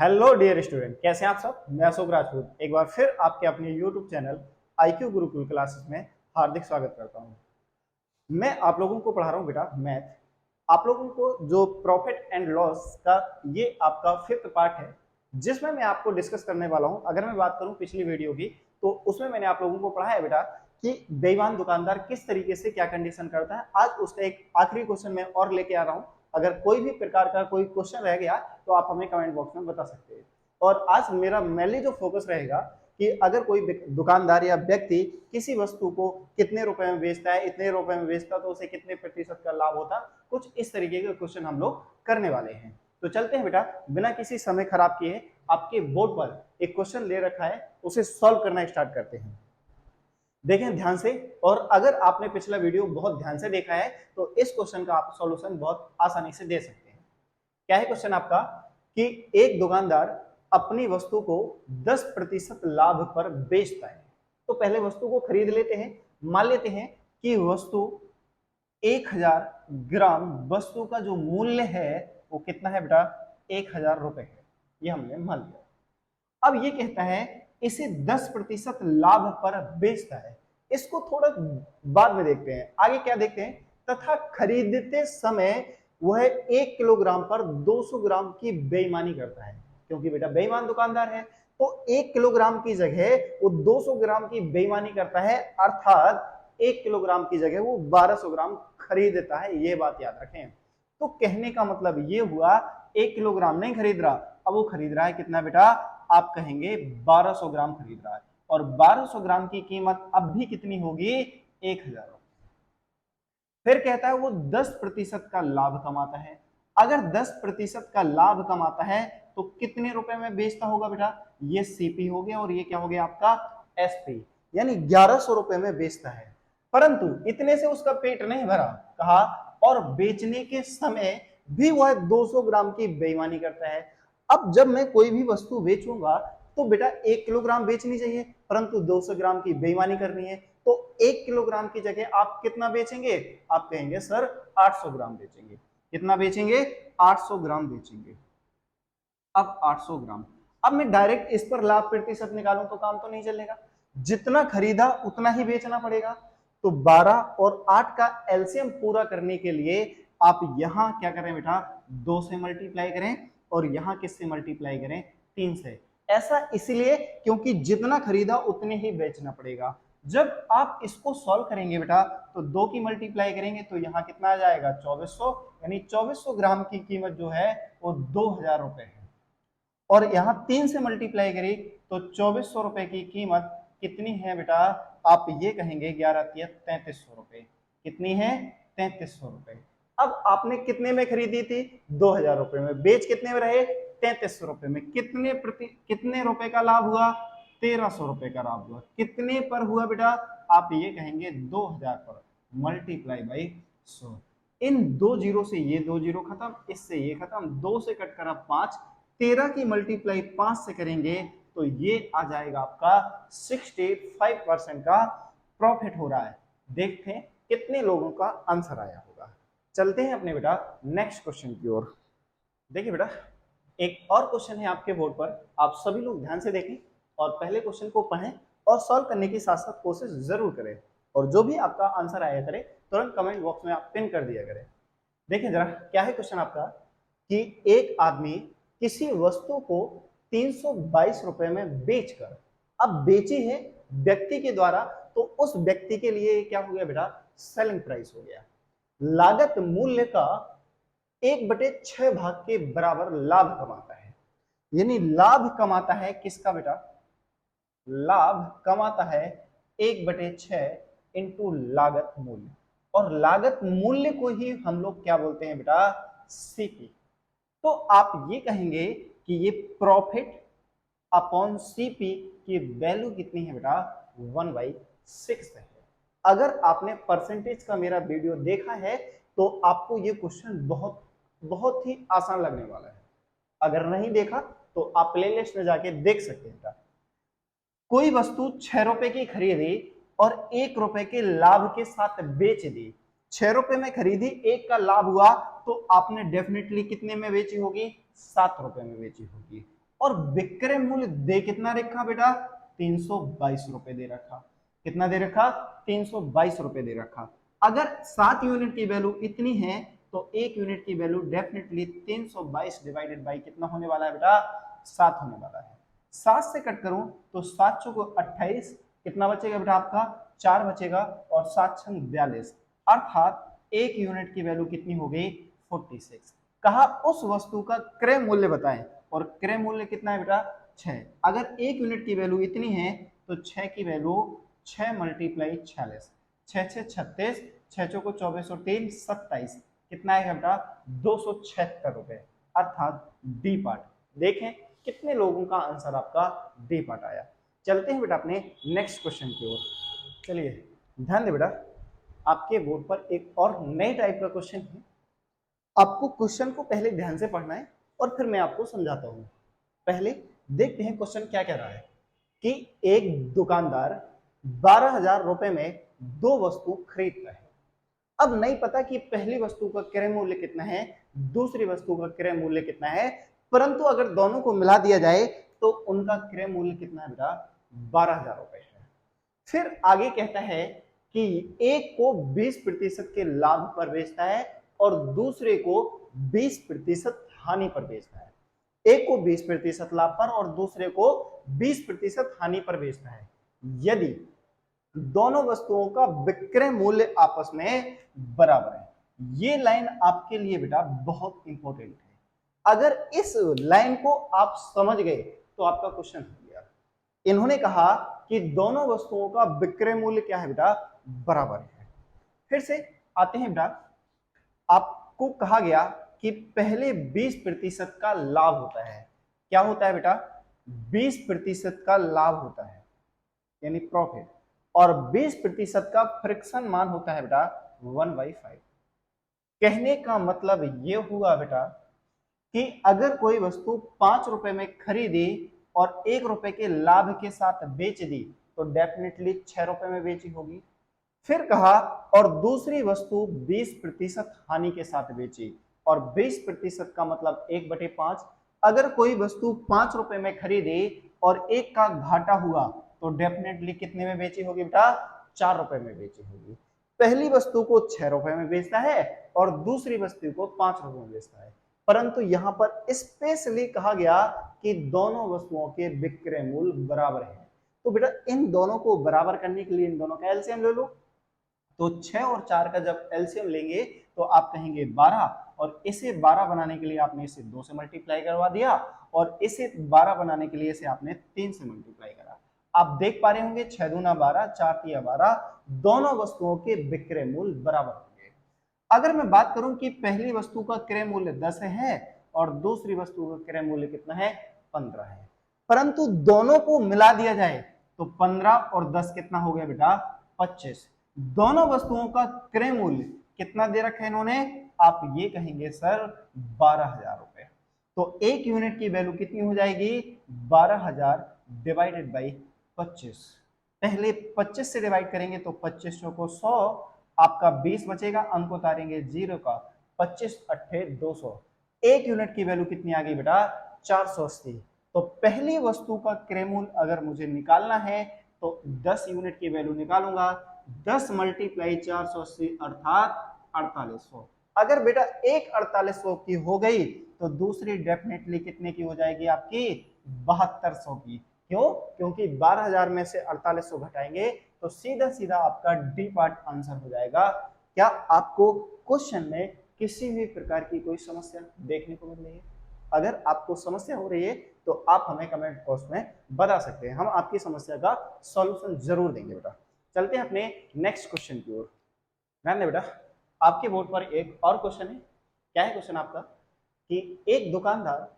Hello dear student, कैसे हैं आप सब। मैं अशोक राजपूत एक बार फिर आपके अपने YouTube channel IQ Gurukul classes में हार्दिक स्वागत करता हूं। मैं आप लोगों को पढ़ा रहा हूं बेटा मैथ। आप लोगों को जो प्रॉफिट एंड लॉस का ये आपका 5th पार्ट है, जिसमें मैं आपको डिस्कस करने वाला हूं। अगर मैं बात करूं पिछली वीडियो की, तो उसमें मैंने आप लोगों को पढ़ाया है बेटा कि बेईमान दुकानदार किस तरीके से क्या कंडीशन करता है। आज उसका एक आखिरी क्वेश्चन मैं और लेके आ रहा हूं। अगर कोई भी प्रकार का कोई क्वेश्चन रह गया तो आप हमें कमेंट बॉक्स में बता सकते हैं। और आज मेरा मेनली जो फोकस रहेगा कि अगर कोई दुकानदार या व्यक्ति किसी वस्तु को कितने रुपए में बेचता है, इतने रुपए में बेचता तो उसे कितने प्रतिशत का लाभ होता, कुछ इस तरीके के क्वेश्चन हम लोग करने वाले हैं। तो चलते हैं बेटा, बिना किसी समय खराब किए आपके बोर्ड पर एक क्वेश्चन ले रखा है, उसे सॉल्व करना स्टार्ट करते हैं। देखें ध्यान से, और अगर आपने पिछला वीडियो बहुत ध्यान से देखा है तो इस क्वेश्चन का आप सॉल्यूशन बहुत आसानी से दे सकते हैं। क्या है क्वेश्चन आपका कि एक दुकानदार अपनी वस्तु को 10% लाभ पर बेचता है। तो पहले वस्तु को खरीद लेते हैं। मान लेते हैं कि वस्तु 1000 ग्राम, वस्तु का जो मूल्य है वो कितना है बेटा, 1000 रुपए है। ये हमने मान लिया। अब ये कहता है इसे 10% लाभ पर बेचता है। इसको थोड़ा बाद में देखते हैं। आगे क्या देखते हैं, तथा खरीदते समय वह 1 किलोग्राम पर 200 ग्राम की बेईमानी करता है। क्योंकि बेटा बेईमान दुकानदार है, तो 1 किलोग्राम की जगह वो 200 ग्राम की बेईमानी करता है, अर्थात 1 किलोग्राम की जगह वो 1200 ग्राम खरीदता है। ये बात याद रखें। तो कहने का मतलब ये हुआ 1 किलोग्राम नहीं खरीद रहा, अब वो खरीद रहा है कितना बेटा, आप कहेंगे 1200 ग्राम खरीद रहा है। और 1200 ग्राम की कीमत अब भी कितनी होगी, 1000 रुपए। फिर कहता है वो 10% का लाभ कमाता है। अगर 10% का लाभ कमाता है तो कितने रुपए में बेचता होगा बेटा, ये सीपी हो गया और ये क्या हो गया आपका एसपी, यानी 1100 रुपए में बेचता है। परंतु इतने से उसका पेट नहीं भरा, कहा और बेचने के समय भी वह 200 ग्राम की बेईमानी करता है। अब जब मैं कोई भी वस्तु बेचूंगा तो बेटा 1 किलोग्राम बेचनी चाहिए, परंतु 200 ग्राम की बेईमानी करनी है। तो 1 किलोग्राम की जगह आप कितना बेचेंगे, आप कहेंगे सर 800 ग्राम बेचेंगे। कितना बेचेंगे, 800 ग्राम बेचेंगे। अब 800 ग्राम, अब मैं डायरेक्ट इस पर लाभ प्रतिशत निकालूं तो काम तो नहीं चलेगा। जितना खरीदा उतना ही बेचना पड़ेगा। तो 12 और 8 का एलसीएम पूरा करने के लिए आप यहां क्या करें बेटा, 2 से मल्टीप्लाई करें और यहां किससे मल्टीप्लाई करें, 3 से। ऐसा इसलिए क्योंकि जितना खरीदा उतने ही बेचना पड़ेगा। जब आप इसको सॉल्व करेंगे बेटा तो 2 की मल्टीप्लाई करेंगे तो यहाँ कितना आ जाएगा, 2400, यानी 2400 ग्राम की कीमत जो है वो 2000 रुपए है। और यहाँ 3 से मल्टीप्लाई करी तो 2400 रुपए की कीमत कितनी है बेटा, आप ये कहेंगे 11 तिया 3300 रुपए। कितनी है, 3300 रुपए। अब आपने कितने में खरीदी थी, 2000 रुपए में, बेच कितने में रहे, 3300 रुपए में। कितने रुपए का लाभ हुआ, 1300 रुपए का लाभ हुआ। कितने पर हुआ बेटा, आप ये कहेंगे 2000 पर, मल्टीप्लाई बाई 100। इन 2 जीरो से ये 2 जीरो खत्म, इससे ये खत्म, 2 से कट कर 5, 13 की मल्टीप्लाई 5 से करेंगे तो ये आ जाएगा आपका 65% का प्रॉफिट हो रहा है। देखते हैं कितने लोगों का आंसर आया होगा। चलते हैं अपने बेटा नेक्स्ट क्वेश्चन की ओर। देखिए बेटा, एक और क्वेश्चन है आपके बोर्ड पर, आप सभी लोग ध्यान से देखें और पहले क्वेश्चन को पढ़ें और सॉल्व करने की साथ साथ कोशिश जरूर करें। और जो भी आपका आंसर आया करे तुरंत कमेंट बॉक्स में आप पिन कर दिया करें। देखिए जरा क्या है क्वेश्चन आपका कि एक आदमी किसी वस्तु को 322 रुपए में बेचकर, अब बेची है व्यक्ति के द्वारा, तो उस व्यक्ति के लिए क्या हो गया बेटा, सेलिंग प्राइस हो गया। लागत मूल्य का 1/6 भाग के बराबर लाभ कमाता है। यानी लाभ कमाता है किसका बेटा, लाभ कमाता है 1/6 इंटू लागत मूल्य। और लागत मूल्य को ही हम लोग क्या बोलते हैं बेटा, सीपी। तो आप ये कहेंगे कि ये प्रॉफिट अपॉन सीपी की वैल्यू कितनी है बेटा, 1/6 है। अगर आपने परसेंटेज का मेरा वीडियो देखा है तो आपको ये क्वेश्चन बहुत बहुत ही आसान लगने वाला है। अगर नहीं देखा तो आप प्लेलिस्ट में जाके देख सकते हैं। कोई वस्तु 6 रुपए की खरीदी और 1 रुपए के लाभ के साथ बेच दी। 6 रुपए में खरीदी, 1 का लाभ हुआ, तो आपने डेफिनेटली कितने में बेची होगी, 7 रुपए में बेची होगी। और विक्रय मूल्य दे कितना रखा बेटा, 322 रुपए दे रखा। कितना दे रखा, 322 रुपए दे रखा। अगर 7 यूनिट की वैल्यू इतनी है तो 1 यूनिट की वैल्यू डेफिनेटली 322 डिवाइडेड बाई कितना होने वाला है बेटा, 7 होने वाला है। 7 से कट करूं तो 7 चौको 28, कितना बचेगा बेटा आपका, 4 बचेगा, और 7 छंग 42, अर्थात 1 यूनिट की वैल्यू कितनी हो गई, 46। कहा उस वस्तु का क्रय मूल्य बताएं, और क्रय मूल्य कितना है बेटा, 6। अगर 1 यूनिट की वैल्यू इतनी है तो 6 की वैल्यू 6 मल्टीप्लाई 46, 6 6 36, 6 चौको 24 और 3 27, कितना आएगा बेटा, 276 रुपए, अर्थात डी पार्ट। देखें कितने लोगों का आंसर आपका डी पार्ट आया। चलते हैं बेटा अपने नेक्स्ट क्वेश्चन की ओर। चलिए ध्यान दे बेटा, आपके बोर्ड पर एक और नए टाइप का क्वेश्चन है। आपको क्वेश्चन को पहले ध्यान से पढ़ना है और फिर मैं आपको समझाता हूं। पहले देखते हैं क्वेश्चन क्या कह रहा है कि एक दुकानदार 12,000 रुपए में 2 वस्तु खरीदता है। अब नहीं पता कि पहली वस्तु का क्रय मूल्य कितना है, दूसरी वस्तु का क्रय मूल्य कितना है, परंतु अगर दोनों को मिला दिया जाए तो उनका क्रय मूल्य कितना है बेटा, 12,000 रुपए है। फिर आगे कहता है कि एक को 20% के लाभ पर बेचता है और दूसरे को 20% हानि पर बेचता है। एक को 20% लाभ पर और दूसरे को 20% हानि पर बेचता है। यदि दोनों वस्तुओं का विक्रय मूल्य आपस में बराबर है। ये लाइन आपके लिए बेटा बहुत इंपॉर्टेंट है। अगर इस लाइन को आप समझ गए तो आपका क्वेश्चन हो गया। इन्होंने कहा कि दोनों वस्तुओं का विक्रय मूल्य क्या है बेटा, बराबर है। फिर से आते हैं बेटा, आपको कहा गया कि पहले 20% का लाभ होता है। क्या होता है बेटा, 20% का लाभ होता है यानी प्रॉफिट, और 20% का फ्रिक्शन मान होता है बेटा 1/5। कहने का मतलब ये हुआ बेटा कि अगर कोई वस्तु 5 रुपए में खरीदी और 1 रुपए के लाभ के साथ बेच दी तो डेफिनेटली 6 रुपए में बेची होगी। फिर कहा और दूसरी वस्तु 20% हानि के साथ बेची, और 20% का मतलब 1/5। अगर कोई वस्तु 5 रुपए में खरीदी और 1 का घाटा हुआ तो डेफिनेटली कितने में बेची होगी बेटा, 4 रुपए में बेची होगी। पहली वस्तु को 6 रुपए में बेचता है और दूसरी वस्तु को 5 रुपए में बेचता है, परंतु यहां पर स्पेशली कहा गया कि दोनों वस्तुओं के विक्रय मूल्य बराबर है। तो बेटा इन दोनों को बराबर करने के लिए इन दोनों का एलसीएम ले लो। तो 6 और 4 का जब एलसीएम लेंगे तो आप कहेंगे 12, और इसे 12 बनाने के लिए आपने इसे 2 से मल्टीप्लाई करवा दिया, और इसे 12 बनाने के लिए इसे आपने 3 से मल्टीप्लाई करा। आप देख पा रहे होंगे 6 दूना 12, 4 तिया 12, दोनों वस्तुओं के विक्रय मूल्य बराबर होंगे। अगर मैं बात करूं कि पहली वस्तु का क्रय मूल्य 10 है और दूसरी वस्तु का क्रय मूल्य कितना है, 15 है, परंतु दोनों को मिला दिया जाए तो 15 और 10 कितना हो गया बेटा, 25। दोनों वस्तुओं का क्रय मूल्य कितना दे रखा है इन्होंने, आप ये कहेंगे सर 12,000 रुपए। तो 1 यूनिट की वैल्यू कितनी हो जाएगी, 12,000 डिवाइडेड बाई 25। पहले 25 से डिवाइड करेंगे तो 25 को 100, आपका 20 बचेगा, अंक उतारेंगे 0 का, 25 अट्ठे 200। 1 यूनिट की वैल्यू कितनी आ गई बेटा, 480। तो पहली वस्तु का क्रय मूल्य अगर मुझे निकालना है तो 10 यूनिट की वैल्यू निकालूंगा, 10 मल्टीप्लाई 480 अर्थात 4800। अगर बेटा एक 4800 की हो गई तो दूसरी डेफिनेटली कितने की हो जाएगी आपकी, 7200 की। क्यों, क्योंकि 12,000 में से 4800 घटाएंगे तो सीधा सीधा आपका डी पार्ट आंसर हो जाएगा। क्या आपको क्वेश्चन में किसी भी प्रकार की कोई समस्या देखने को मिल रही है? अगर आपको समस्या हो रही है तो आप हमें कमेंट बॉक्स में बता सकते हैं, हम आपकी समस्या का सॉल्यूशन जरूर देंगे बेटा। चलते हैं अपने नेक्स्ट क्वेश्चन की ओर। ध्यान दें बेटा, आपके बोर्ड पर एक और क्वेश्चन है। क्या है क्वेश्चन आपका कि एक दुकानदार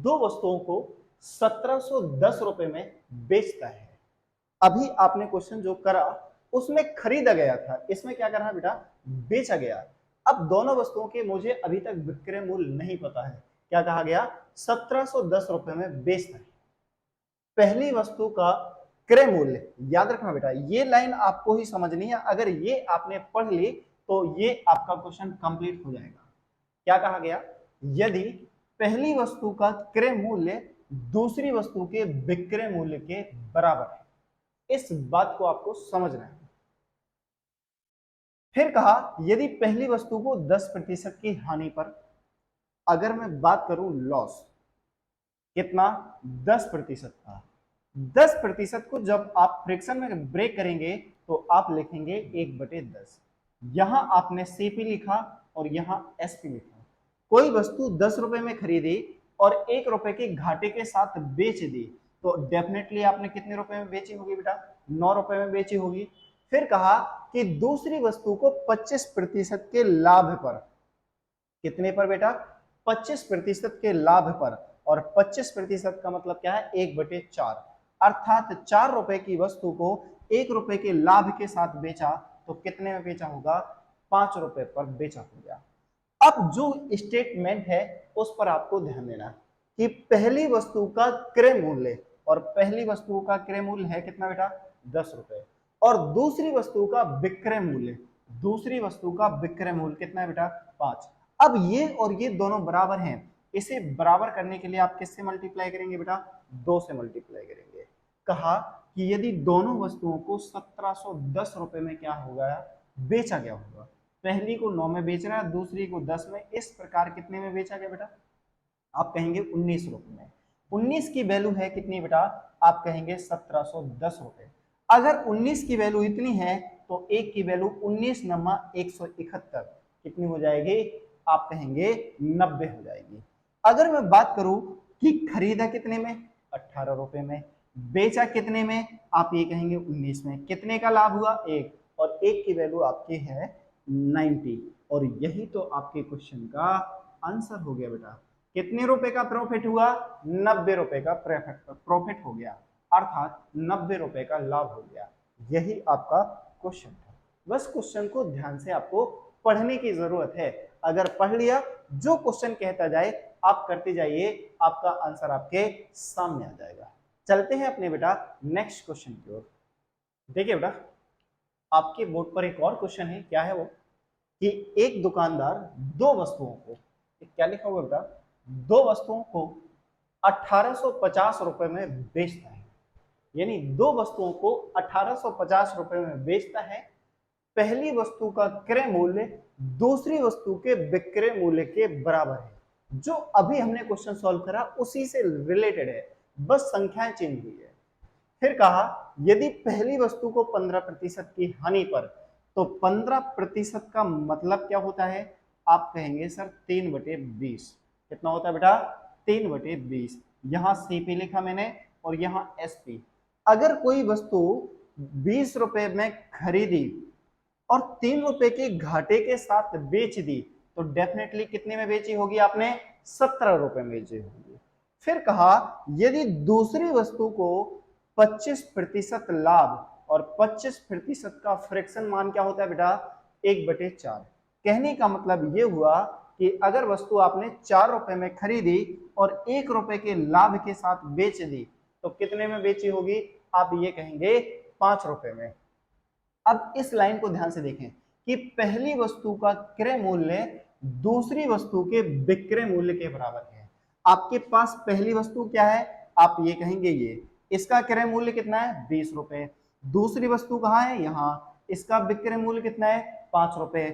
2 वस्तुओं को 1710 रुपए में बेचता है। अभी आपने क्वेश्चन जो करा उसमें खरीदा गया था, इसमें क्या करना बेटा, बेचा गया। अब दोनों वस्तुओं के मुझे अभी तक विक्रय मूल्य नहीं पता है। क्या कहा गया, 1710 रुपए में बेचता है। पहली वस्तु का क्रय मूल्य, याद रखना बेटा ये लाइन आपको ही समझनी है, अगर ये आपने पढ़ ली तो ये आपका क्वेश्चन कंप्लीट हो जाएगा। क्या कहा गया, यदि पहली वस्तु का क्रय मूल्य दूसरी वस्तु के विक्रय मूल्य के बराबर है। इस बात को आपको समझना है। फिर कहा यदि पहली वस्तु को 10% की हानि पर, अगर मैं बात करूं लॉस कितना 10% का, 10% को जब आप फ्रैक्शन में ब्रेक करेंगे तो आप लिखेंगे 1/10। यहां आपने सीपी लिखा और यहां एसपी लिखा। कोई वस्तु 10 रुपए में खरीदी और 1 रुपए के घाटे के साथ बेच दी तो डेफिनेटली आपने कितने रुपए में बेची होगी बेटा? 9 रुपए में बेची होगी। फिर कहा कि दूसरी वस्तु को 25% के लाभ पर, कितने पर बेटा? 25% के लाभ पर, और 25% का मतलब क्या है? 1/4, अर्थात 4 रुपए की वस्तु को 1 रुपए के लाभ के साथ बेचा तो कितने में बेचा होगा? 5 रुपए पर बेचा हो गया। अब जो स्टेटमेंट है उस पर आपको ध्यान देना कि पहली वस्तु का क्रय मूल्य, और पहली वस्तु का क्रय मूल्य है कितना बेटा? 10 रुपए, और दूसरी वस्तु का विक्रय मूल्य, दूसरी वस्तु का विक्रय मूल्य कितना है बेटा? 5। अब ये और ये दोनों बराबर हैं, इसे बराबर करने के लिए आप किससे मल्टीप्लाई करेंगे बेटा? 2 से मल्टीप्लाई करेंगे। कहा कि यदि दोनों वस्तुओं को 1710 रुपए में क्या होगा? बेचा गया होगा। पहली को 9 में बेच रहा है, दूसरी को 10 में, इस प्रकार कितने में बेचा गया बेटा? आप कहेंगे 19 रुपए में। 19 की वैल्यू है कितनी बेटा? आप कहेंगे 1710 रुपए। अगर 19 की वैल्यू इतनी है तो एक की वैल्यू 19 नमा 171 कितनी हो जाएगी? आप कहेंगे 90 हो जाएगी। अगर मैं बात करूं कि खरीदा कितने में? 18 रुपए में। बेचा कितने में? आप ये कहेंगे 19 में। कितने का लाभ हुआ? 1, और 1 की वैल्यू आपकी है 90, और यही तो आपके क्वेश्चन का आंसर हो गया बेटा। कितने रुपए का प्रॉफिट हुआ? 90 रुपए का प्रॉफिट हो गया, अर्थात 90 रुपए का लाभ हो गया। यही आपका क्वेश्चन था। बस क्वेश्चन को ध्यान से आपको पढ़ने की जरूरत है। अगर पढ़ लिया, जो क्वेश्चन कहता जाए आप करते जाइए, आपका आंसर आपके सामने आ जाएगा। चलते हैं अपने बेटा नेक्स्ट क्वेश्चन की ओर। देखिए बेटा, आपके बोर्ड पर एक और क्वेश्चन है। क्या है वो? कि एक दुकानदार दो वस्तुओं को, क्या लिखा हुआ बेटा? दो वस्तुओं को 1850 रुपए में बेचता है। यानी दो वस्तुओं को 1850 रुपए में बेचता है। पहली वस्तु का क्रय मूल्य दूसरी वस्तु के विक्रय मूल्य के बराबर है। जो अभी हमने क्वेश्चन सॉल्व करा उसी से रिलेटेड है, बस संख्याएं चेंज हुई है। फिर कहा यदि पहली वस्तु को 15% की हानि पर, तो 15% का मतलब क्या होता है? आप कहेंगे सर 3/20। कितना होता है बेटा? 3/20। यहां सीपी लिखा मैंने और यहां एसपी। अगर कोई वस्तु 20 रुपए में खरीदी और 3 रुपए के घाटे के साथ बेच दी तो डेफिनेटली कितने में बेची होगी आपने? 17 रुपए में बेची होगी। फिर कहा यदि दूसरी वस्तु को 25% लाभ और 25% का फ्रैक्शन मान क्या होता है बेटा? 1/4। कहने का मतलब ये हुआ कि अगर वस्तु आपने 4 रुपए में खरीदी और 1 रुपए के लाभ के साथ बेच दी तो कितने में बेची होगी? आप ये कहेंगे 5 रुपए में। अब इस लाइन को ध्यान से देखें कि पहली वस्तु का क्रय मूल्य दूसरी वस्तु के विक्रय मूल्य के बराबर है। आपके पास पहली वस्तु क्या है? आप ये कहेंगे ये, इसका क्रय मूल्य कितना है? 20 रुपए। दूसरी वस्तु कहाँ है? यहाँ। इसका विक्रय मूल्य कितना है? 5 रुपए।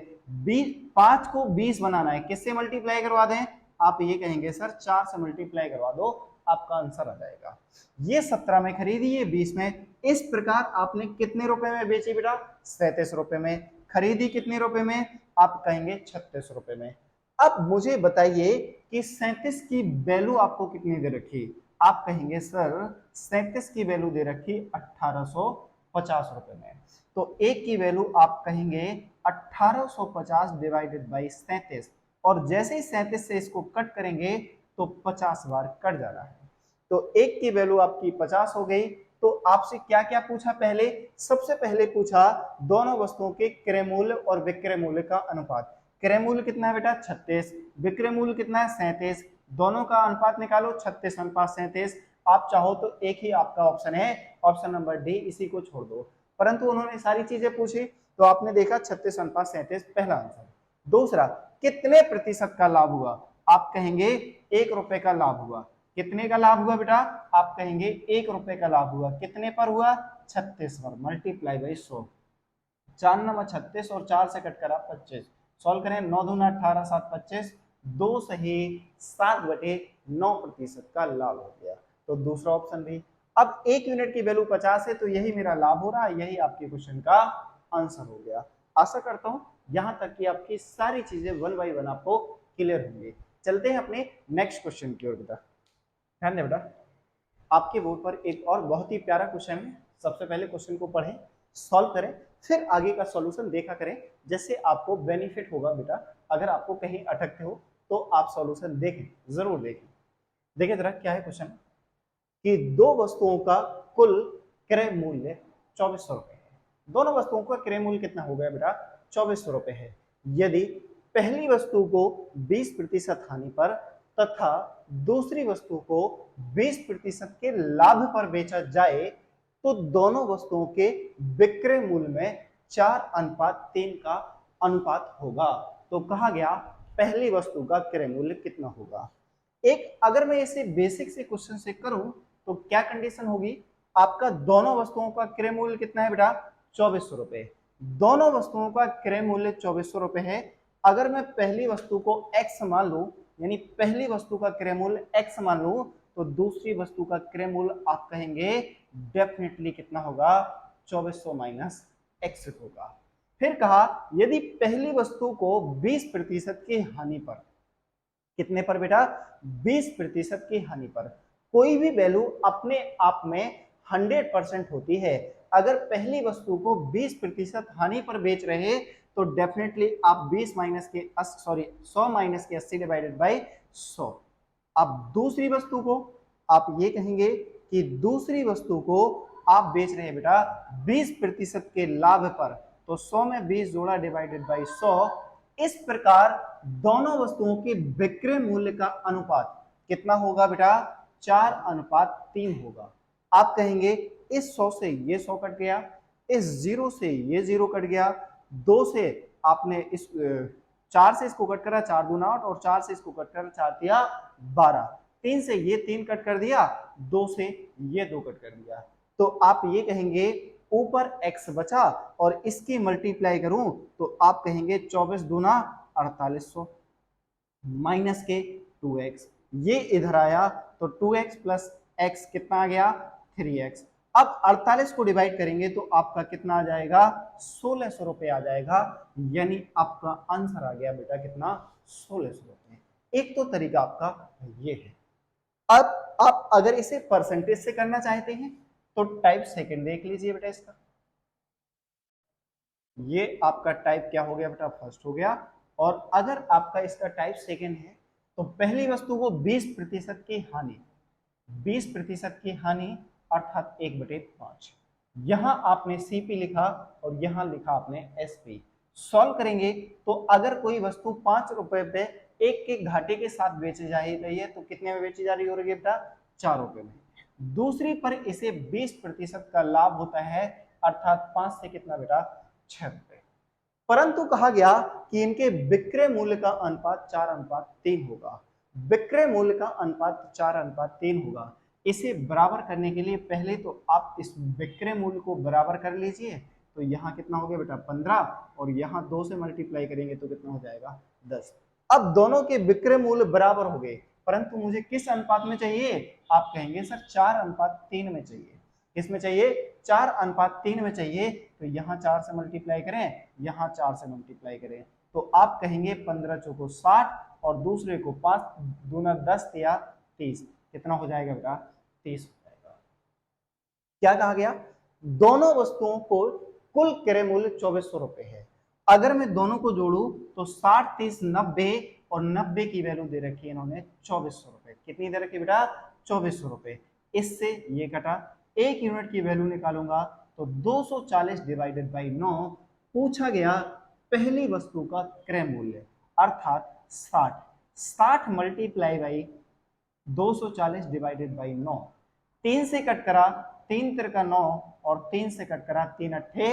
5 को 20 बनाना है, किससे मल्टीप्लाई करवा दें? आप ये कहेंगे सर 4 से मल्टीप्लाई करवा दो, आपका आंसर आ जाएगा। ये 17 में खरीदी, ये 20 में। इस प्रकार आपने कितने रुपए में बेची बेटा? 37 रुपए में। खरीदी कितने रुपए में? आप कहेंगे 36 रुपए में। अब मुझे बताइए कि 37 की वैल्यू आपको कितनी दे रखी? आप कहेंगे सर 37 की वैल्यू दे रखी 1850 रुपए में। तो एक की वैल्यू आप कहेंगे 1850 डिवाइडेड बाई 37, और जैसे ही 37 से इसको कट करेंगे तो 50 बार कट जा रहा है। तो एक की वैल्यू आपकी 50 हो गई। तो आपसे क्या क्या पूछा? पहले सबसे पहले पूछा दोनों वस्तुओं के क्रय मूल्य और विक्रय मूल्य का अनुपात। क्रय मूल्य कितना है बेटा? 36। विक्रय मूल्य कितना है? 37। दोनों का अनुपात निकालो, 36:37। आप चाहो तो एक ही आपका ऑप्शन है, ऑप्शन नंबर डी, इसी को छोड़ दो। परंतु उन्होंने सारी चीजें पूछी तो आपने देखा 36:37 पहला आंसर। दूसरा, कितने प्रतिशत का लाभ हुआ? आप कहेंगे 1 रुपए का लाभ हुआ। कितने का लाभ हुआ बेटा? आप कहेंगे 1 रुपए का लाभ हुआ। कितने पर हुआ? 36 पर, मल्टीप्लाई बाई 100। 4 नंबर 36 और 4 से कट करा 25। सॉल्व करें, 9 दूना 18, 7 25, 2 सही 7/9% का लाभ हो गया। तो दूसरा ऑप्शन भी। अब 1 यूनिट की वैल्यू 50 है, तो यही मेरा लाभ हो रहा है, यही आपके क्वेश्चन का आंसर हो गया। आशा करता हूं यहां तक कि आपकी सारी चीजें 1 बाई 1 आपको क्लियर होंगी। चलते हैं अपने नेक्स्ट क्वेश्चन की ओर बेटा। ध्यान दें बेटा, आपके बोर्ड पर एक और बहुत ही प्यारा क्वेश्चन है। सबसे पहले क्वेश्चन को पढ़ें, सॉल्व करें, फिर आगे का सॉल्यूशन देखा करें, जैसे आपको बेनिफिट होगा बेटा। अगर आपको कहीं अटकते हो तो आप सॉल्यूशन देखें, जरूर देखें। देखिए जरा क्या है क्वेश्चन, कि दो वस्तुओं का कुल क्रय मूल्य 2400 रुपए है। दोनों वस्तुओं का क्रय मूल्य कितना हो गया बेटा? 2400 रुपए है। यदि पहली वस्तु को 20% हानि पर तथा दूसरी वस्तु को 20% के लाभ पर बेचा जाए तो दोनों वस्तुओं के विक्रय मूल्य में 4:3 का अनुपात होगा। तो कहा गया पहली वस्तु का क्रय मूल्य कितना होगा। एक अगर मैं इसे बेसिक से क्वेश्चन से करूं तो क्या कंडीशन होगी? आपका दोनों वस्तुओं का क्रय मूल्य कितना है बेटा? 2400 रुपए। दोनों वस्तुओं का क्रय मूल्य 2400 रुपए है। अगर मैं पहली वस्तु को x मान लूं, यानी पहली वस्तु का क्रय मूल्य x मान लूं, तो दूसरी वस्तु का क्रय मूल्य आप कहेंगे डेफिनेटली कितना होगा? 2400 माइनस x होगा। फिर कहा यदि पहली वस्तु को 20% की हानि पर, कितने पर बेटा? 20% की हानि पर कोई भी वैल्यू अपने आप में 100% होती है। अगर पहली वस्तु को 20% हानि पर बेच रहे तो डेफिनेटली आप 100 माइनस के 80 डिवाइडेड बाई 100। अब दूसरी वस्तु को आप ये कहेंगे कि दूसरी वस्तु को आप बेच रहे हैं बेटा 20% के लाभ पर, तो 100 में 20 जोड़ा डिवाइडेड बाई 100। इस प्रकार दोनों वस्तुओं के विक्रय मूल्य का अनुपात कितना होगा बेटा? 4:3 होगा। आप कहेंगे इस 100 से ये 100 कट गया, इस 0 से ये 0 कट गया, 2 से आपने इस 4 से इसको कट करा, 4 दूना 8, और 4 से इसको कट करा, 4 दिया 12, 3 से ये 3 कट कर दिया, 2 से ये 2 कट कर दिया। तो आप ये कहेंगे ऊपर x बचा और इसकी मल्टीप्लाई करूं तो आप कहेंगे 24 दूना 4800 माइनस के 2x, ये इधर आया तो 2x प्लस x कितना आ गया? 3x। अब 48 को डिवाइड करेंगे तो आपका कितना आ जाएगा? 1600 रुपए आ जाएगा। यानी आपका आंसर आ गया बेटा कितना? 1600 रुपए। एक तो तरीका आपका ये है। अब आप अगर इसे परसेंटेज से करना चाहते हैं तो टाइप सेकंड देख लीजिए बेटा इसका। ये आपका टाइप क्या हो गया बेटा? फर्स्ट हो गया। और अगर आपका इसका टाइप सेकंड है तो पहली वस्तु को 20% की हानि, 20% की हानि अर्थात 1/5। यहां आपने सीपी लिखा और यहां लिखा आपने एसपी। सॉल्व करेंगे तो अगर कोई वस्तु 5 रुपए पे एक के घाटे के साथ बेची जा रही है तो कितने में बेची जा रही हो रही है बेटा? 4 रुपए में। दूसरी पर इसे 20% का लाभ होता है, अर्थात 5 से कितना बेटा? 6 रुपए। परंतु कहा गया कि इनके विक्रय मूल्य का अनुपात 4:3 होगा। विक्रय मूल्य का अनुपात 4:3 होगा। इसे बराबर करने के लिए पहले तो आप इस विक्रय मूल्य को बराबर कर लीजिए। तो यहाँ कितना हो गया बेटा? 15, और यहाँ 2 से मल्टीप्लाई करेंगे तो कितना हो जाएगा? 10। अब दोनों के विक्रय मूल्य बराबर हो गए, परंतु मुझे किस अनुपात में चाहिए? आप कहेंगे सर 4:3 में चाहिए। किसमें चाहिए? 4:3 में चाहिए। तो यहाँ 4 से मल्टीप्लाई करें, यहाँ 4 से मल्टीप्लाई करें, तो आप कहेंगे 15 चौको 60 और दूसरे को 5 दूना 10 या 30, कितना हो जाएगा बेटा? 30 हो जाएगा। क्या कहा गया? दोनों वस्तुओं को कुल क्रय मूल्य 2400 रुपए है। अगर मैं दोनों को जोड़ू तो 60, 30, 90 और 90 की वैल्यू दे रखी है इन्होंने 2400 रुपए। कितनी दे रखी बेटा? 2400 रुपए। इससे ये कटा, एक यूनिट की वैल्यू निकालूंगा तो 240 डिवाइडेड बाई 9। पूछा गया पहली वस्तु का क्रय मूल्य अर्थात 60। 60 मल्टीप्लाई बाई 240 डिवाइडेड बाई 9। 3 से कट करा, 3 तिरका 9, और 3 से कट करा, 3 अट्ठे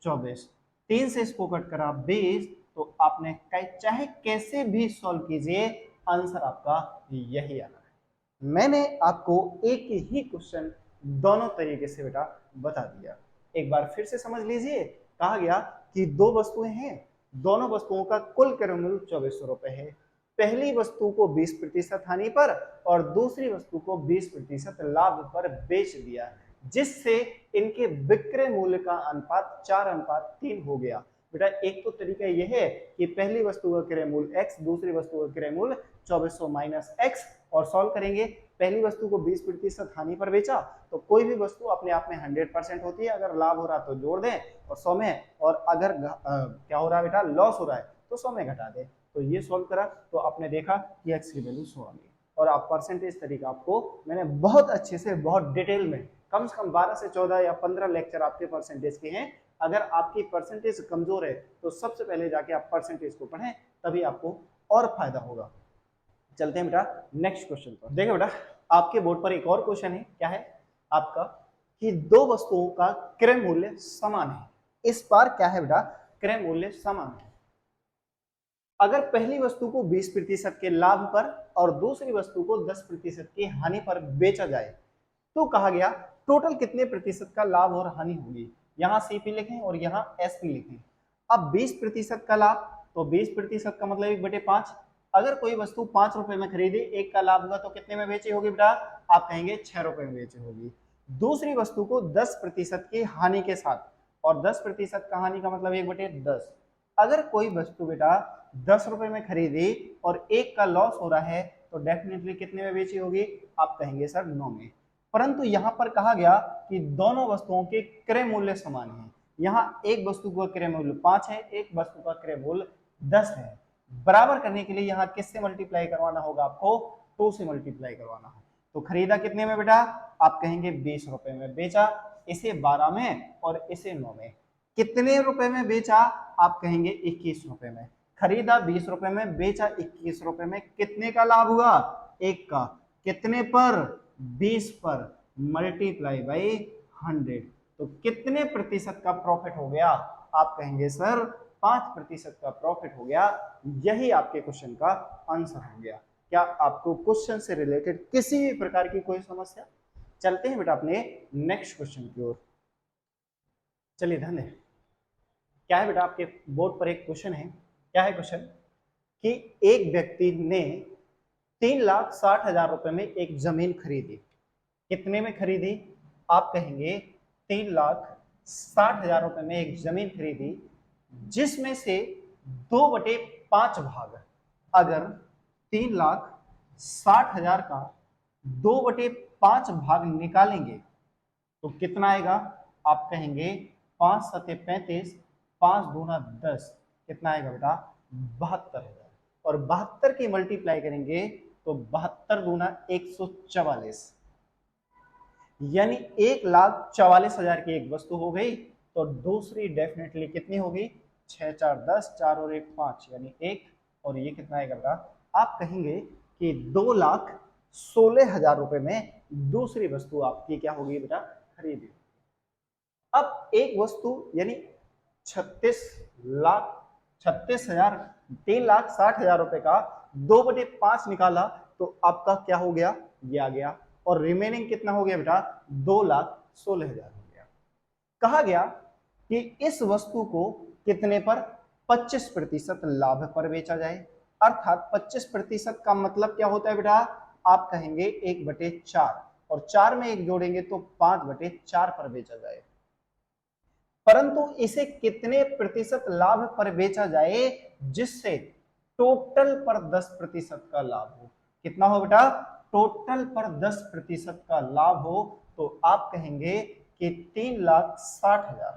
24, 3 से इसको कट करा 20। तो आपने चाहे कैसे भी सॉल्व कीजिए, आंसर आपका यही आना है। मैंने आपको एक ही क्वेश्चन दोनों तरीके से बेटा बता दिया। एक बार फिर से समझ लीजिए, कहा गया कि दो वस्तुएं हैं, दोनों वस्तुओं का कुल क्रय मूल्य 2400 रुपए है। पहली वस्तु को 20% हानि पर और दूसरी वस्तु को 20% लाभ पर बेच दिया, जिससे इनके विक्रय मूल्य का अनुपात 4:3 हो गया। बेटा एक तो तरीका यह है कि पहली वस्तु का क्रय मूल्य x, दूसरी वस्तु का क्रय मूल्य 2400 माइनस x, और सॉल्व करेंगे। पहली वस्तु को 20% हानि पर बेचा, तो कोई भी वस्तु अपने आप में 100% होती है, अगर लाभ हो रहा तो जोड़ दें और 100 में, और अगर क्या हो रहा है बेटा, लॉस हो रहा है तो 100 में घटा दें। तो ये सॉल्व करा तो आपने देखा कि x की वैल्यू 100 आ गई। और आप परसेंटेज तरीका आपको मैंने बहुत अच्छे से, बहुत डिटेल में, कम से कम 12 से 14 या 15 लेक्चर आपके परसेंटेज के हैं। अगर आपकी परसेंटेज कमजोर है तो सबसे पहले जाके आप परसेंटेज को पढ़ें, तभी आपको और फायदा होगा। चलते हैं बेटा नेक्स्ट क्वेश्चन पर। देखो बेटा आपके बोर्ड पर एक और क्वेश्चन है, क्या है आपका, कि दो वस्तुओं का क्रय मूल्य समान है। इस बार क्या है बेटा, क्रय मूल्य समान है। अगर पहली वस्तु को 20% के लाभ पर और दूसरी वस्तु को 10% की हानि पर बेचा जाए, तो कहा गया टोटल कितने प्रतिशत का लाभ और हानि होगी। यहां सीपी लिखें और यहां एसपी लिखें। अब 20% का लाभ, तो 20% का मतलब 1/5। अगर कोई वस्तु 5 रुपए में खरीदी, एक का लाभ होगा तो कितने में बेची होगी बेटा, आप कहेंगे 6 रुपए में बेची होगी। दूसरी वस्तु को 10% की हानि के साथ, और 10% का हानि का मतलब 1/10। अगर कोई वस्तु बेटा 10 रुपए में खरीदी और एक का लॉस हो रहा है, तो डेफिनेटली कितने में बेची होगी, आप कहेंगे सर 9 में। परंतु यहां पर कहा गया कि दोनों वस्तुओं के क्रय मूल्य समान हैं। यहाँ एक वस्तु का क्रय मूल्य 5 है, एक वस्तु का क्रय मूल्य 10 है। बराबर करने के लिए यहाँ किससे मल्टीप्लाई करवाना होगा, आपको 2 से मल्टीप्लाई करवाना है। तो खरीदा कितने में बेटा, आप कहेंगे 20 रुपए में, बेचा इसे 12 में और इसे 9 में। कितने रुपए में बेचा, आप कहेंगे 21 रुपए में। खरीदा 20 रुपए में, बेचा 21 रुपए में, कितने का लाभ हुआ, एक का। कितने पर, 20 पर, मल्टीप्लाई बाई 100। तो कितने प्रतिशत का प्रॉफिट हो गया, आप कहेंगे सर 5% का प्रॉफिट हो गया। यही आपके क्वेश्चन का आंसर हो गया। क्या आपको क्वेश्चन से रिलेटेड किसी भी प्रकार की कोई समस्या। चलते हैं बेटा अपने नेक्स्ट क्वेश्चन की ओर। चलिए ध्यान दें, क्या है बेटा आपके बोर्ड पर एक क्वेश्चन है। क्या है क्वेश्चन, कि एक व्यक्ति ने 3,60,000 रुपए में एक जमीन खरीदी। कितने में खरीदी, आप कहेंगे 3,60,000 रुपए में एक जमीन खरीदी, जिसमें से 2/5 भाग, अगर 3,60,000 का 2/5 भाग निकालेंगे तो कितना आएगा, आप कहेंगे 5 सते 35, 5 दूना 10, कितना आएगा बेटा 72,000। और 72 की मल्टीप्लाई करेंगे तो 72 दूना 144, यानी 1,44,000 की एक वस्तु हो गई। तो दूसरी डेफिनेटली कितनी होगी, 6 4 10, 4 और 1 5, यानी 1। और ये कितना आएगा बेटा, आप कहेंगे कि 2,16,000 रुपए में दूसरी वस्तु आपकी क्या होगी बेटा, खरीदी। अब एक वस्तु यानी 3,60,000 रुपए का 2/5 निकाला, तो आपका क्या हो गया, ये आ गया। और रिमेनिंग कितना हो गया बेटा, 2,16,000 हो गया। कहा गया कि इस वस्तु को कितने पर, 25% लाभ पर बेचा जाए। अर्थात 25% का मतलब क्या होता है बेटा, आप कहेंगे 1/4, और 4 में 1 जोड़ेंगे तो 5/4 पर बेचा जाए। परंतु इसे कितने प्रतिशत लाभ पर बेचा जाए, जिससे टोटल पर 10% का लाभ हो। कितना हो बेटा, टोटल पर 10% का लाभ हो। तो आप कहेंगे कि 3,60,000,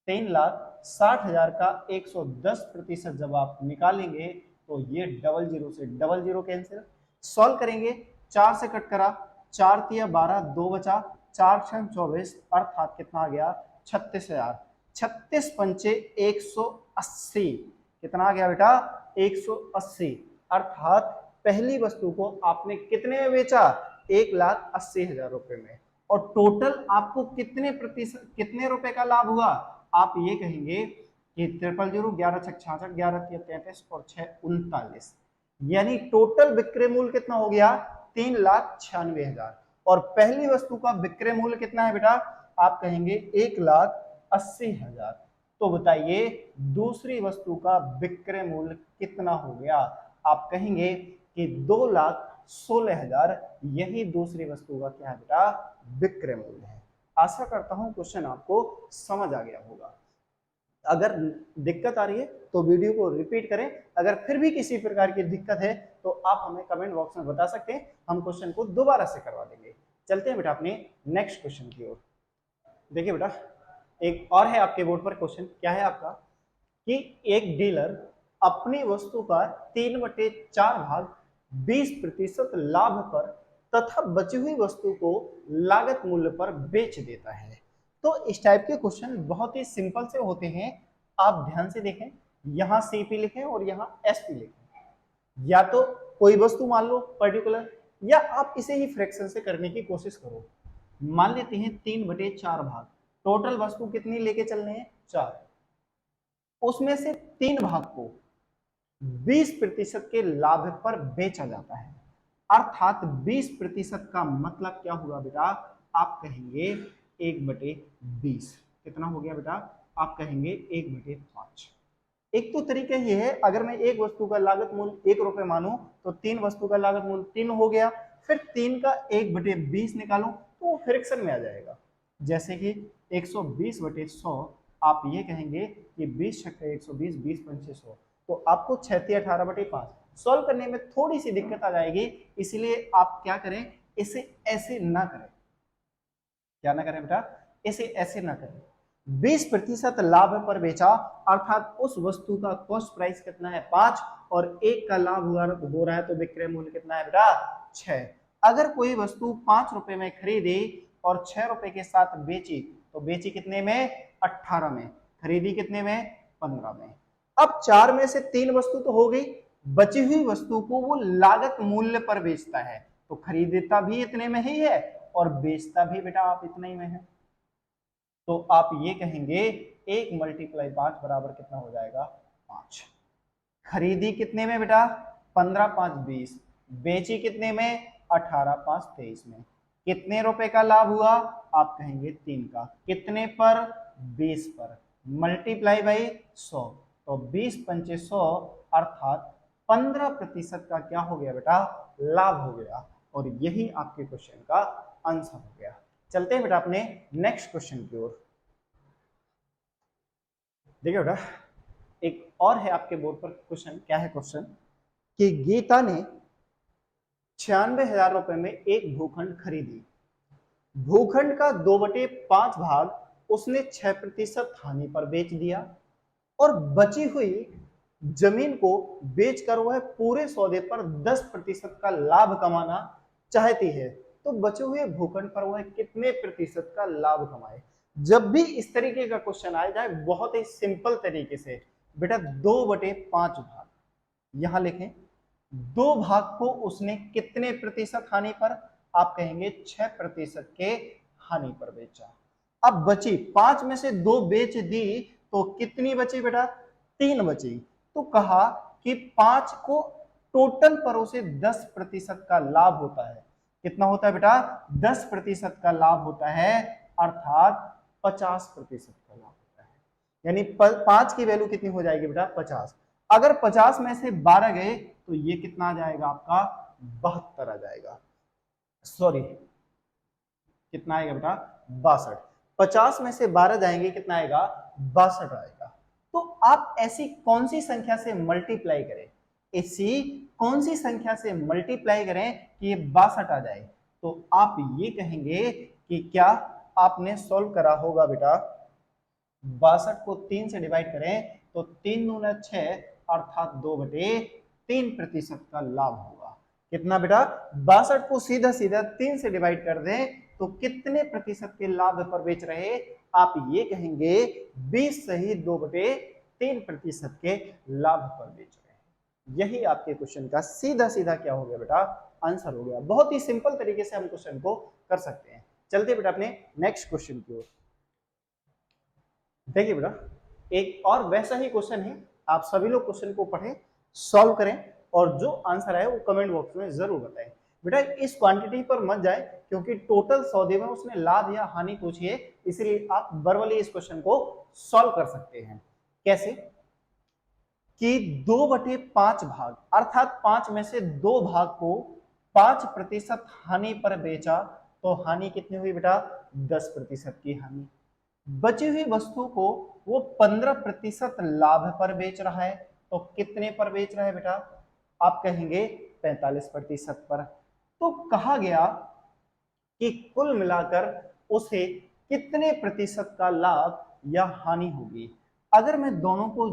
3,60,000 का 110% जब आप निकालेंगे तो ये 00 से 00 कैंसिल। सॉल्व करेंगे, 4 से कट करा, 4 तिया 12, 2 बचा, 4 6 24, अर्थात कितना आ गया 36,000। 36 पंचे 180, कितना आ गया बेटा 180। अर्थात पहली वस्तु को आपने कितने में बेचा, 1,80,000 रुपए में। और टोटल आपको कितने प्रतिशत, कितने रुपए का लाभ हुआ, आप ये कहेंगे कि 000, 11 6 66, 11 3 33 और 6 39, यानी टोटल विक्रय मूल्य कितना हो गया, 3,96,000 और पहली वस्तु का विक्रय मूल्य कितना है बेटा, आप कहेंगे 1,80,000। तो बताइए दूसरी वस्तु का विक्रय मूल्य कितना हो गया, आप कहेंगे कि 2,16,000। यही दूसरी वस्तु का क्या है बेटा, विक्रय मूल्य है। आशा करता हूं क्वेश्चन आपको समझ आ गया होगा। अगर दिक्कत आ रही है तो वीडियो को रिपीट करें, अगर फिर भी किसी प्रकार की दिक्कत है तो आप हमें कमेंट बॉक्स में बता सकते हैं, हम क्वेश्चन को दोबारा से करवा देंगे। चलते हैं बेटा अपने नेक्स्ट क्वेश्चन की ओर। देखिए बेटा एक और है आपके बोर्ड पर क्वेश्चन, क्या है आपका कि एक डीलर अपनी वस्तु का 3/4 भाग 20% लाभ पर तथा बची हुई वस्तु को लागत मूल्य पर बेच देता है। तो इस टाइप के क्वेश्चन बहुत ही सिंपल से होते हैं, आप ध्यान से देखें, यहां सीपी लिखें और यहां एसपी लिखें। या तो कोई वस्तु मान लो पर्टिकुलर, या आप इसे ही फ्रैक्शन से करने की कोशिश करो। मान लेते हैं 3/4 भाग, टोटल वस्तु कितनी लेके चलने हैं, 4। उसमें से 3 भाग को 20% के लाभ पर बेचा जाता है, अर्थात 20% का मतलब क्या हुआ बेटा, आप कहेंगे 1/20। कितना हो गया बेटा, आप कहेंगे 1/5। एक तो तरीका ये है, अगर मैं एक वस्तु का लागत मूल्य 1 रुपए मानूं तो 3 वस्तु का लागत मूल्य 3 हो गया, फिर 3 का 1/20 निकालूं तो वो फ्रैक्शन में आ जाएगा। जैसे कि 120/100, आप ये कहेंगे कि 20 छक्के 120, 20 पंचे 100, तो आपको 6×18/5 सॉल्व करने में थोड़ी सी दिक्कत आ जाएगी, इसलिए आप क्या करें, इसे ऐसे ना करें। क्या ना करें बेटा, इसे ऐसे ना करें। 20% लाभ पर बेचा, अर्थात उस वस्तु का कॉस्ट प्राइस कितना है 5 और 1 का लाभ हो रहा है, तो विक्रय मूल्य कितना है बेटा 6। अगर कोई वस्तु 5 रुपए में खरीदी और 6 रुपए के साथ बेची, तो बेची कितने में, 18 में, खरीदी कितने में, 15 में। अब 4 में से 3 वस्तु तो हो गई, बची हुई वस्तु को वो लागत मूल्य पर बेचता है, तो खरीदता भी इतने में ही है और बेचता भी बेटा आप इतने ही में है। तो आप ये कहेंगे 1 × 5 बराबर कितना हो जाएगा, 5। खरीदी कितने में बेटा, 15 5 20, बेची कितने में, 18 5 23 में। कितने रुपए का लाभ हुआ, आप कहेंगे 3 का, कितने पर, 20 पर, मल्टीप्लाई बाई 100, तो 20 पंचे 100, अर्थात 15% का क्या हो गया बेटा, लाभ हो गया। और यही आपके क्वेश्चन का आंसर हो गया। चलते हैं बेटा अपने नेक्स्ट क्वेश्चन की ओर। देखिए बेटा एक और है आपके बोर्ड पर क्वेश्चन, क्या है क्वेश्चन कि गीता ने 96,000 रुपए में एक भूखंड खरीदी, भूखंड का 2/5 भाग उसने 6% हानि पर बेच दिया और बची हुई जमीन को बेचकर वह पूरे सौदे पर 10% का लाभ कमाना चाहती है, तो बचे हुए भूखंड पर वह कितने प्रतिशत का लाभ कमाए। जब भी इस तरीके का क्वेश्चन आया जाए, बहुत ही सिंपल तरीके से बेटा 2/5 भाग यहां लिखें, 2 भाग को उसने कितने प्रतिशत हानि पर, आप कहेंगे 6% के हानि पर बेचा। अब बची 5 में से 2 बेच दी, तो कितनी बची बेटा, 3 बची। तो कहा कि 5 को टोटल पर उसे 10% का लाभ होता है। कितना होता है बेटा, 10% का लाभ होता है, अर्थात 50% का लाभ होता है। यानी 5 की वैल्यू कितनी हो जाएगी बेटा, 50। अगर 50 में से 12 गए तो ये कितना आ जाएगा आपका, 72 आ जाएगा, सॉरी कितना आएगा बेटा, 62। 50 में से 12 जाएंगे, कितना आएगा, 62 आएगा। तो आप ऐसी कौन सी संख्या से मल्टीप्लाई करें, ऐसी कौन सी संख्या से मल्टीप्लाई करें कि ये 62 आ जाए। तो आप ये कहेंगे कि क्या आपने सॉल्व करा होगा बेटा, 62 को 3 से डिवाइड करें तो 3 दूना 6, अर्थात 2/3% का लाभ होगा। कितना बेटा, 62 को सीधा सीधा 3 से डिवाइड कर दें तो कितने प्रतिशत के लाभ पर बेच रहे, आप ये कहेंगे 20 सही 2/3% के लाभ पर बेच रहे हैं। यही आपके क्वेश्चन का सीधा सीधा क्या हो गया बेटा, आंसर हो गया। बहुत ही सिंपल तरीके से हम क्वेश्चन को कर सकते हैं। चलते बेटा अपने नेक्स्ट क्वेश्चन की ओर। देखिए बेटा एक और वैसा ही क्वेश्चन है, आप सभी लोग क्वेश्चन को पढ़ें, सॉल्व करें और जो आंसर आए वो कमेंट बॉक्स में जरूर बताएं। बेटा इस क्वांटिटी पर मत जाए, क्योंकि टोटल सौदे में उसने लाभ या हानि पूछी है, इसलिए आप वर्बली इस क्वेश्चन को सॉल्व कर सकते हैं। कैसे कि 2/5 भाग अर्थात 5 में से 2 भाग को 5% हानि पर बेचा तो हानि कितनी हुई बेटा? 10% की हानि। बची हुई वस्तु को वो 15% लाभ पर बेच रहा है, तो कितने पर बेच रहा है बेटा? आप कहेंगे 45% पर। तो कहा गया कि कुल मिलाकर उसे कितने प्रतिशत का लाभ या हानि होगी। अगर मैं दोनों को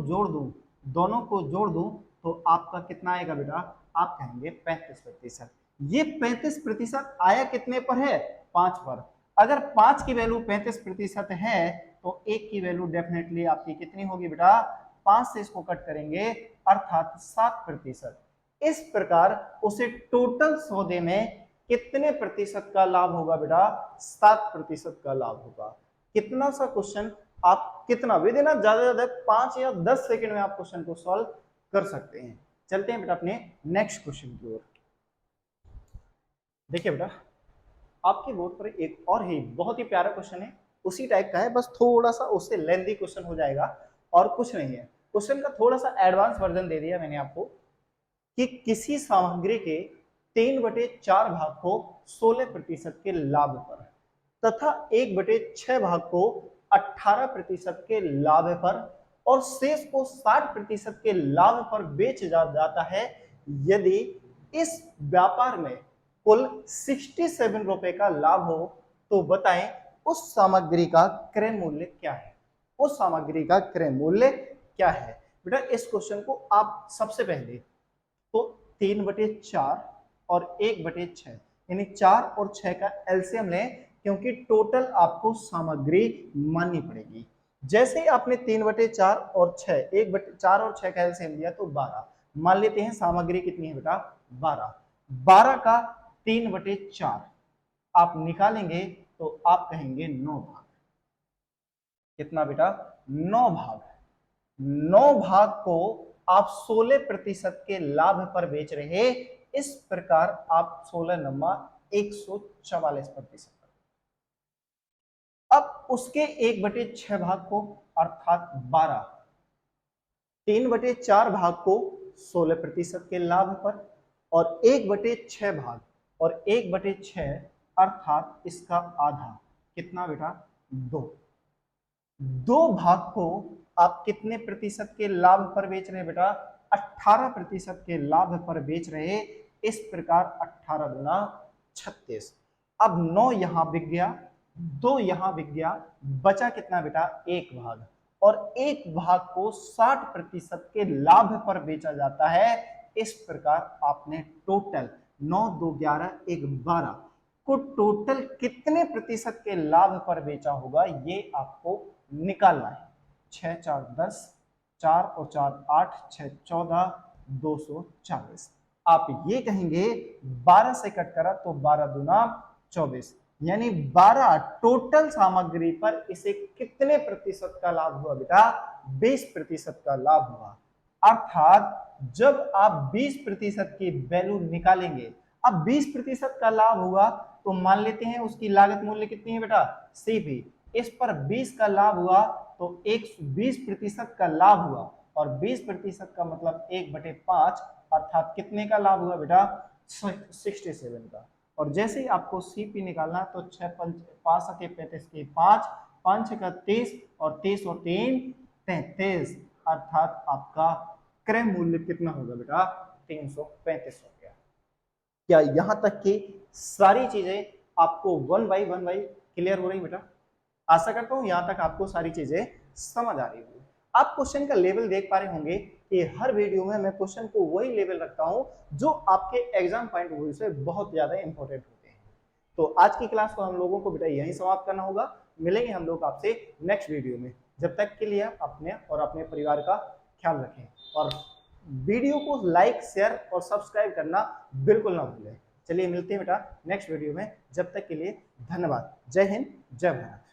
जोड़ दूं तो आपका कितना आएगा बेटा? आप कहेंगे 35%। ये 35% आया कितने पर है? 5 पर। अगर 5 की वैल्यू 35% है तो 1 की वैल्यू डेफिनेटली आपकी कितनी होगी बेटा? 5 से इसको कट करेंगे अर्थात 7%। इस प्रकार उसे टोटल सौदे में कितने प्रतिशत का लाभ होगा बेटा? 7% का लाभ होगा। कितना सा क्वेश्चन आप कितना विद इन ज्यादा से ज्यादा 5 या 10 सेकंड में आप क्वेश्चन को सॉल्व कर सकते हैं। चलते हैं बेटा अपने नेक्स्ट क्वेश्चन की ओर। देखिए बेटा आपके बोर्ड पर एक और ही बहुत ही प्यारा क्वेश्चन है, उसी टाइप का है, बस थोड़ा सा उससे लेंथी क्वेश्चन हो जाएगा और कुछ नहीं है। क्वेश्चन का थोड़ा सा एडवांस वर्जन दे दिया मैंने आपको कि किसी सामग्री के 3/4 भाग को 16% के लाभ पर तथा 1/6 भाग को 18% के लाभ पर और शेष को 60% के लाभ पर बेच जाता है। यदि इस व्यापार में कुल 67 रुपए का लाभ हो तो बताएं उस सामग्री का क्रय मूल्य क्या है? उस सामग्री का क्रय मूल्य क्या है? बेटा इस क्वेश्चन को आप सबसे पहले तो 3/4 और 1/6 यानी 4 और 6 का एलसीएम लें, क्योंकि टोटल आपको सामग्री माननी पड़ेगी। जैसे ही आपने 3/4 और 6 1/4 और 6 का एलसीएम लिया तो 12 मान लेते हैं। सामग्री कितनी है बेटा? 12 का 3/4 आप निकालेंगे तो आप कहेंगे 9 भाग। कितना बेटा? 9 भाग। 9 भाग को आप 16% के लाभ पर बेच रहे, इस प्रकार आप 16 नंबर 144%। अब उसके 1/6 भाग को अर्थात 12, 3/4 भाग को 16% के लाभ पर और 1/6 भाग और 1/6 अर्थात इसका आधा कितना बेटा? 2 भाग को आप कितने प्रतिशत के लाभ पर बेच रहे हैं बेटा? 18% के लाभ पर बेच रहे। इस प्रकार 18 गुना 36। अब 9 यहां बिक गया, 2 यहां बिक गया, बचा कितना बेटा? 1 भाग और 1 भाग को 60% के लाभ पर बेचा जाता है। इस प्रकार आपने टोटल 9 2 11 1 12 को टोटल कितने प्रतिशत के लाभ पर बेचा होगा ये आपको निकालना है। 6 4 10, 4 और 4 8, 6 14, 240। आप ये कहेंगे 12 से कट करा तो 12 दूना 24, यानी 12 टोटल सामग्री पर इसे कितने प्रतिशत का लाभ हुआ बेटा? 20% का लाभ हुआ। अर्थात जब आप 20% की वैल्यू निकालेंगे, अब 20% का लाभ हुआ तो मान लेते हैं उसकी लागत मूल्य कितनी है बेटा? सीपी। इस पर 20 का लाभ हुआ तो 120% का लाभ हुआ और 20% का मतलब 1/5 अर्थात कितने का लाभ हुआ बेटा? 67 का। और जैसे ही आपको सीपी निकालना तो 6 5 7 35 के 5 5 6 का 30 और 30 और 3 33 अर्थात आपका क्रय मूल्य कितना होगा बेटा? 335 हो गया। क्या यहां तक की सारी चीजें आपको वन बाई क्लियर हो रही बेटा? आशा करता हूं यहां तक आपको सारी चीजें समझ आ रही होगी। आप क्वेश्चन का लेवल देख पा रहे होंगे कि हर वीडियो में मैं क्वेश्चन को वही लेवल रखता हूं जो आपके एग्जाम पॉइंट ऑफ व्यू से बहुत ज्यादा इंपॉर्टेंट होते हैं। तो आज की क्लास को हम लोगों को बेटा यहीं समाप्त करना होगा। मिलेंगे हम लोग आपसे नेक्स्ट वीडियो में। जब तक के लिए अपने और अपने परिवार का ख्याल रखें और वीडियो को लाइक शेयर और सब्सक्राइब करना बिल्कुल ना भूलें। चलिए मिलते हैं बेटा नेक्स्ट वीडियो में। जब तक के लिए धन्यवाद। जय हिंद, जय भारत।